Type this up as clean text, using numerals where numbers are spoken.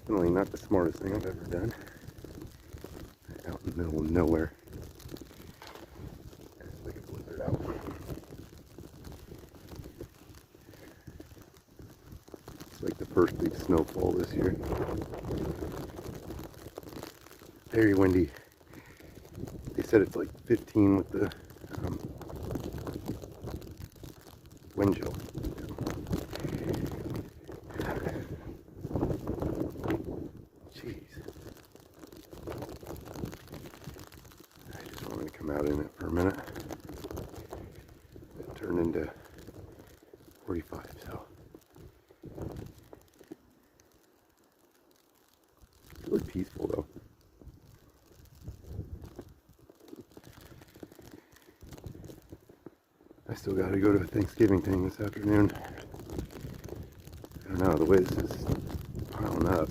Definitely not the smartest thing I've ever done. Out in the middle of nowhere. It's like a blizzard out. It's like the first big snowfall this year. Very windy. They said it's like 15 with the wind chill. Jeez. I just wanted to come out in it for a minute. It turned into 45, so. It's really peaceful though. I still got to go to a Thanksgiving thing this afternoon. I don't know, the way this is piling up.